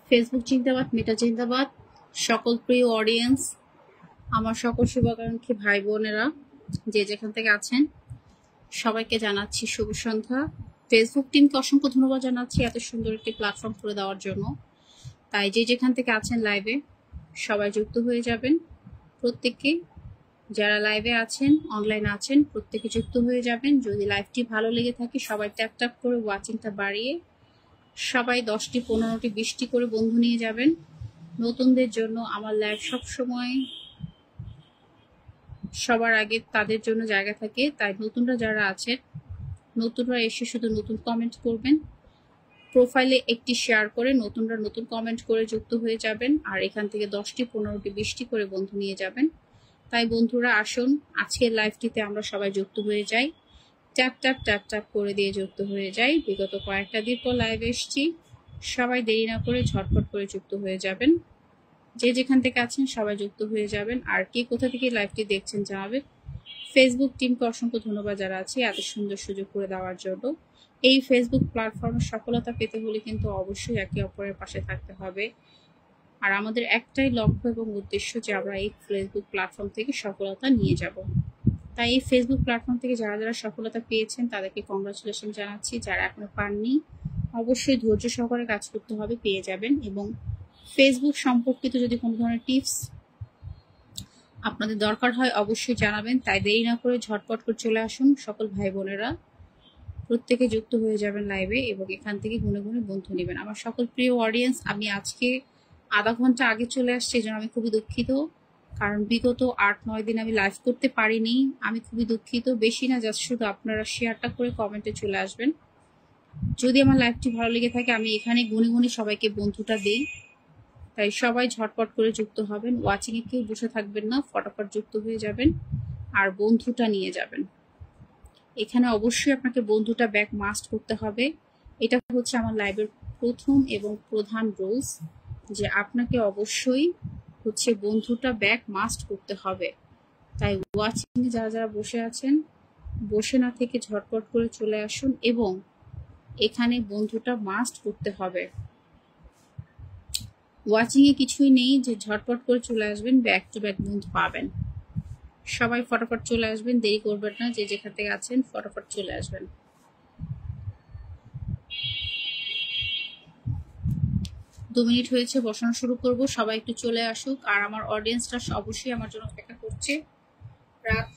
Facebook জিন্দাবাদ, মেটা জিন্দাবাদ। সকল প্রিয় অডিয়েন্স, আমার সকল শুভাকাঙ্ক্ষী ভাই বোনেরা যে যেখান থেকে আছেন সবাইকে জানাচ্ছি শুভ সন্ধ্যা। ফেসবুক টিমকে অসংখ্য ধন্যবাদ জানাচ্ছি এত সুন্দর একটি প্ল্যাটফর্ম করে দেওয়ার জন্য। তাই যে যেখান থেকে আছেন লাইভে সবাই যুক্ত হয়ে যাবেন। প্রত্যেককে যারা লাইভে আছেন, অনলাইনে আছেন, প্রত্যেকে যুক্ত হয়ে যাবেন। যদি লাইভটি ভালো লেগে থাকে সবাই ট্যাপ ট্যাপ করে ওয়াচিংটা বাড়িয়ে সবাই 10টি 15টি 20টি করে বন্ধু নিয়ে যাবেন। নতুনদের জন্য আমার লাইভ সবসময় সবার আগে তাদের জন্য জায়গা থাকে। তাই নতুনরা যারা আছেন, নতুনরা এসে শুধু নতুন কমেন্ট করবেন, প্রোফাইলে একটি শেয়ার করে নতুনরা নতুন কমেন্ট করে যুক্ত হয়ে যাবেন। আর এখান থেকে 10টি 15টি 20টি করে বন্ধু নিয়ে যাবেন। তাই বন্ধুরা আসুন আজকের লাইভটিতে আমরা সবাই যুক্ত হয়ে যাই। ট্যাপ ট্যাপ ট্যাপ ট্যাপ করে দিয়ে যুক্ত হয়ে যাই। বিগত কয়েকটা দিন পর লাইভ এসছি, সবাই দেরি না করে ঝটপট করে যুক্ত হয়ে যাবেন। যে যেখান থেকে আছেন সবাই যুক্ত হয়ে যাবেন। আর কে কোথা থেকে লাইভটি দেখছেন জানাবেন। ফেসবুক টিমকে অসংখ্য ধন্যবাদ যারা আছে এত সুন্দর সুযোগ করে দেওয়ার জন্য। এই ফেসবুক প্ল্যাটফর্মের সফলতা পেতে হলে কিন্তু অবশ্যই একে অপরের পাশে থাকতে হবে। আর আমাদের একটাই লক্ষ্য এবং উদ্দেশ্য যে আমরা এই ফেসবুক প্ল্যাটফর্ম থেকে সফলতা নিয়ে যাব। তাই এই ফেসবুক প্ল্যাটফর্ম থেকে যারা যারা সফলতা পেয়েছেন তাদেরকে কংগ্রাচুলেশন জানাচ্ছি। যারা এখনো পাননি অবশ্যই ধৈর্য সহকারে কাজ করতে হবে, পেয়ে যাবেন। এবং ফেসবুক সম্পর্কিত যদি কোনো ধরনের টিপস আপনাদের দরকার হয় অবশ্যই জানাবেন। তাই দেরি না করে ঝটপট করে চলে আসুন সকল ভাই বোনেরা, প্রত্যেকে যুক্ত হয়ে যাবেন লাইভে এবং এখান থেকে গুনে গুনে বন্ধু নেবেন। আমার সকল প্রিয় অডিয়েন্স, আমি আজকে আধা ঘন্টা আগে চলে আসছি, এই জন্য আমি খুবই দুঃখিত। কারণ বিগত 8-9 দিন আমি লাইভ করতে পারিনি, আমি খুবই দুঃখিত। বেশি না, জাস্ট শুধু আপনারা শেয়ারটা করে কমেন্টে চলে আসবেন। যদি আমার লাইভটি ভালো লেগে থাকে আমি এখানে গুনে গুনে সবাইকে বন্ধুটা দেই। তাই সবাই ঝটপট করে যুক্ত হবেন। ওয়াচিংয়ে কেউ বসে থাকবেন না, ফটাফট যুক্ত হয়ে যাবেন আর বন্ধুটা নিয়ে যাবেন। এখানে অবশ্যই আপনাকে বন্ধুটা ব্যাক মাস্ট করতে হবে। এটা হচ্ছে আমার লাইভের প্রথম এবং প্রধান রুলস, যে আপনাকে অবশ্যই হচ্ছে বন্ধুটা ব্যাক মাস্ট করতে হবে। তাই ওয়াচিংয়ে যারা যারা বসে আছেন বসে না থেকে ঝটপট করে চলে আসুন এবং এখানে বন্ধুটা মাস্ট করতে হবে। ওয়াচিংয়ে কিছুই নেই যে ঝটপট করে চলে আসবেন, ব্যাক টু ব্যাক বন্ধু পাবেন। সবাই ফটাফট চলে আসবেন, দেরি করবেন না। যে যেখান থেকে আছেন ফটাফট চলে আসবেন। দু মিনিট হয়েছে, বসানো শুরু করব। সবাই একটু চলে আসুক। আর আমার অডিয়েন্সটা অবশ্যই আমার জন্য অপেক্ষা করছে, রাত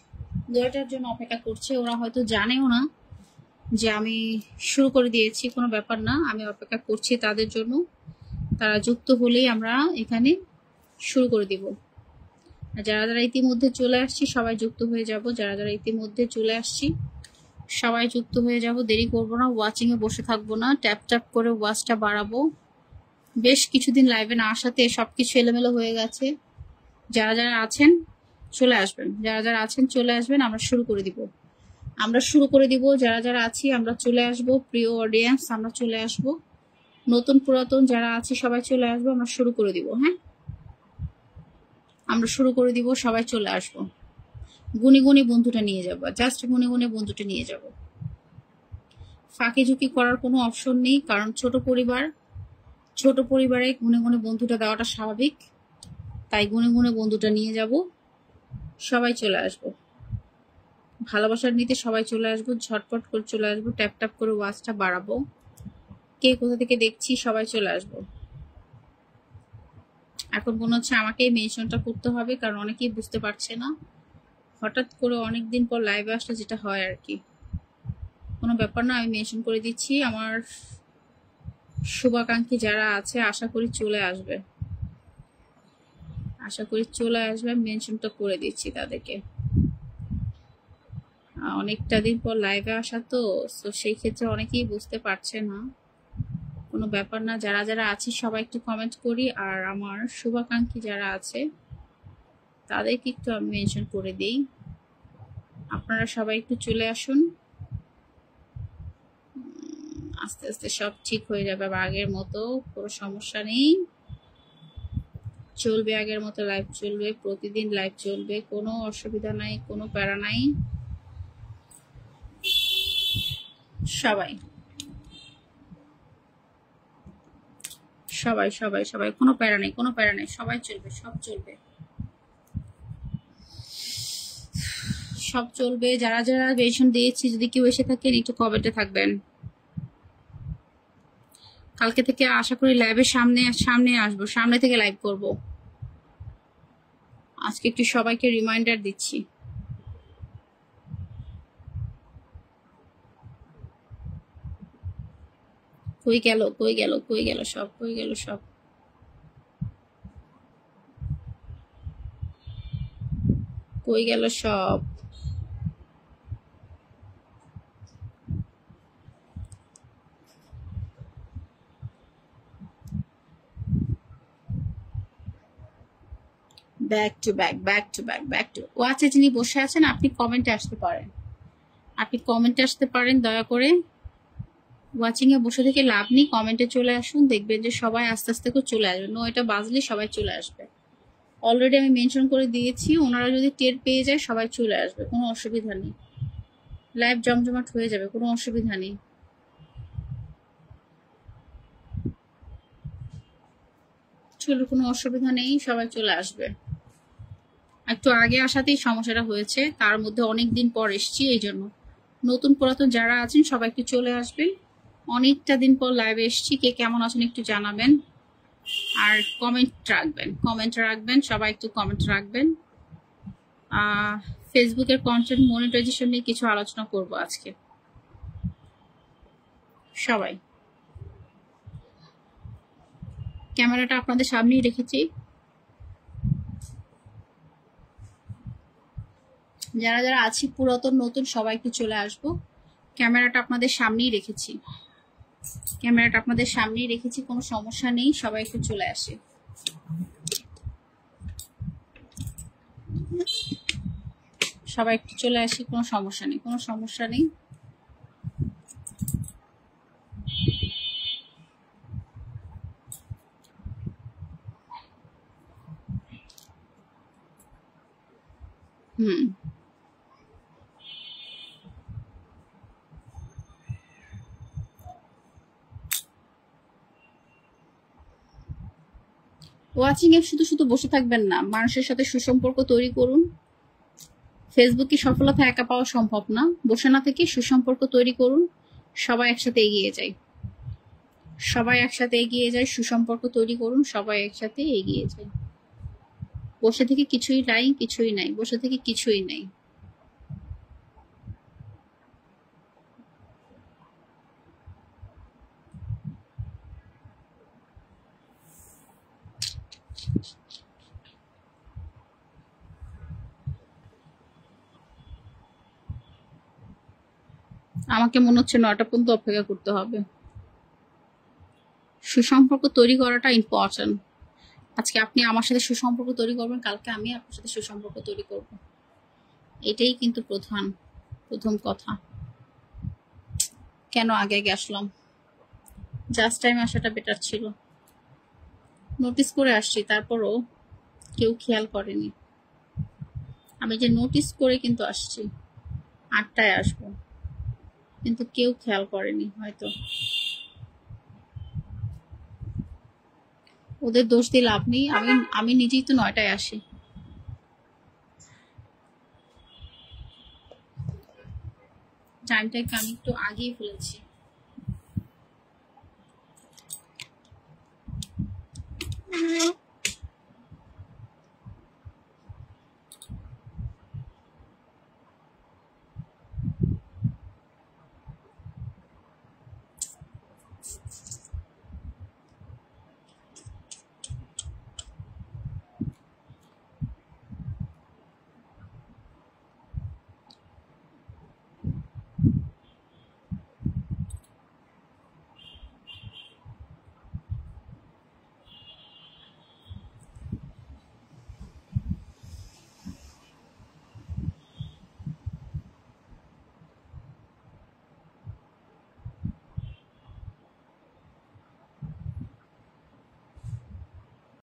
2টার জন্য অপেক্ষা করছে। ওরা হয়তো জানেও না যে আমি শুরু করে দিয়েছি, কোনো ব্যাপার না, আমি অপেক্ষা করছি তাদের জন্য। তারা যুক্ত হলেই আমরা এখানে শুরু করে দিব। যারা যারা ইতিমধ্যে চলে আসছি সবাই যুক্ত হয়ে যাব। যারা যারা ইতিমধ্যে চলে আসছি সবাই যুক্ত হয়ে যাব। দেরি করব না, ওয়াচিং এ বসে থাকবো না, ট্যাপ ট্যাপ করে ওয়াচটা বাড়াবো। বেশ কিছুদিন লাইভে না আসাতে সবকিছু এলোমেলো হয়ে গেছে। যারা যারা আছেন চলে আসবেন, যারা যারা আছেন চলে আসবেন। আমরা শুরু করে দিব, আমরা শুরু করে দিব। যারা যারা আছি আমরা চলে আসব। প্রিয় অডিয়েন্স, আমরা চলে আসব। নতুন পুরাতন যারা আছে সবাই চলে আসবো, আমরা শুরু করে দিব। হ্যাঁ, আমরা শুরু করে দিব, সবাই চলে আসবো। গুনি গুনি বন্ধুটা নিয়ে যাবো, জাস্ট গুনি গুনি বন্ধুটা নিয়ে যাব। ফাঁকি ঝুঁকি করার কোনো অপশন নেই, কারণ ছোট পরিবার, ছোট পরিবারে গুনে গুনে বন্ধুটা দেওয়াটা স্বাভাবিক। তাই গুনে গুনে বন্ধুটা নিয়ে যাব, সবাই চলে আসবো। ভালোবাসার নিতে সবাই চলে আসবো, ঝটপট করে চলে আসবো, ট্যাপ ট্যাপ করে ওয়াচটা বাড়াবো। কে কোথা থেকে দেখছি সবাই চলে আসবো। এখন মনে হচ্ছে আমাকেই মেনশনটা করতে হবে, কারণ অনেকেই বুঝতে পারছে না। হঠাৎ করে অনেকদিন পর লাইভে আসলে যেটা হয় আর কি। কোনো ব্যাপার না, আমি মেনশন করে দিচ্ছি। আমার শুভাকাঙ্ক্ষী যারা আছে আশা করি চলে আসবে, আশা করি চলে আসবে। মেনশনটা করে দিচ্ছি তাদেরকে। অনেকটা দিন পর লাইভে আসা তো সেই ক্ষেত্রে অনেকেই বুঝতে পারছে না। কোনো ব্যাপার না, যারা যারা আছি সবাই একটু কমেন্ট করি। আর আমার শুভাকাঙ্ক্ষী যারা আছে তাদেরকে একটু আমি মেনশন করে দিই। আপনারা সবাই একটু চলে আসুন, আস্তে আস্তে সব ঠিক হয়ে যাবে। আবার আগের মতো কোনো সমস্যা নেই, চলবে আগের মতো লাইভ চলবে, প্রতিদিন লাইভ চলবে, কোনো অসুবিধা নাই, কোনো প্যারা নাই। সবাই সবাই সবাই সবাই, কোনো প্যারা নেই, কোনো প্যারা নেই, সবাই চলবে, সব চলবে, সব চলবে। যারা যারা মেনশন দিয়েছি, যদি কেউ এসে থাকেন একটু কমেন্টে থাকবেন। কালকে থেকে আশা করি লাইভের সামনে সামনে আসবো, সামনে থেকে লাইভ করব। আজকে একটু সবাইকে রিমাইন্ডার দিচ্ছি। কই গেল, কই গেল, কই গেল সব, কই গেল সব, কই গেল সব। Back to back, back to back, back to. ওয়াচে যিনি বসে আছেন আপনি কমেন্টে আসতে পারেন, আপনি কমেন্টে আসতে পারেন দয়া করে। ওয়াচিং এ বসে থেকে লাভ নেই, কমেন্টে চলে আসুন, দেখবেন যে সবাই আস্তে আস্তে করে চলে আসবে। এটা বাজলে সবাই চলে আসবে। অলরেডি আমি মেনশন করে দিয়েছি, ওনারা যদি টের পেয়ে যায় সবাই চলে আসবে, কোনো অসুবিধা নেই। লাইভ জমজমাট হয়ে যাবে, কোনো অসুবিধা নেই। চলো, কোনো অসুবিধা নেই, সবাই চলে আসবে। একটু আগে আসাতেই সমস্যাটা হয়েছে, তার মধ্যে অনেক দিন পর এসছি, এই জন্য। নতুন পুরাতন যারা আছেন সবাই একটু চলে আসবেন। অনেকটা দিন পর লাইভে এসছি, কে কেমন আছেন একটু জানাবেন। আর কমেন্ট রাখবেন, কমেন্ট রাখবেন, সবাই একটু কমেন্ট রাখবেন। ফেসবুকের কন্টেন্ট মনিটাইজেশন নিয়ে কিছু আলোচনা করব আজকে। সবাই ক্যামেরাটা আপনাদের সামনেই রেখেছি, যারা যারা আছি পুরাতন নতুন সবাই একটু চলে আসবো। ক্যামেরাটা আপনাদের সামনেই রেখেছি, ক্যামেরাটা আপনাদের সামনেই রেখেছি, কোনো সমস্যা নেই, সবাই একটু চলে আসে। সবাই একটু চলে আসি, কোনো সমস্যা নেই, কোনো সমস্যা নেই। ওয়াচিং এ শুধু শুধু বসে থাকবেন না, মানুষের সাথে সুসম্পর্ক তৈরি করুন। ফেসবুকে সফলতা একা পাওয়া সম্ভব না, বসে না থেকে সুসম্পর্ক তৈরি করুন। সবাই একসাথে এগিয়ে যায়, সবাই একসাথে এগিয়ে যায়, সুসম্পর্ক তৈরি করুন, সবাই একসাথে এগিয়ে যায়। বসে থেকে কিছুই নাই, কিছুই নাই, বসে থেকে কিছুই নাই। আমাকে মনে হচ্ছে 9টা পর্যন্ত অপেক্ষা করতে হবে। সুসম্পর্ক তৈরি করাটা ইম্পর্টেন্ট। আজকে আপনি আমার সাথে সুসম্পর্ক তৈরি করবেন, কালকে আমি আপনার সাথে সুসম্পর্ক তৈরি করব। এটাই কিন্তু প্রথম কথা। কেন আগে আগে আসলাম? জাস্ট টাইম আসাটা বেটার ছিল। নোটিস করে আসছি, তারপরও কেউ খেয়াল করেনি। আমি যে নোটিস করে কিন্তু আসছি, 8টায় আসবো, কিন্তু কেউ খেয়াল করেনি হয়তো। ওদের দোষ দিয়ে লাভ নেই, আমি নিজেই তো 9টায় আসি। টাইমটাকে আমি একটু আগেই ফেলেছি।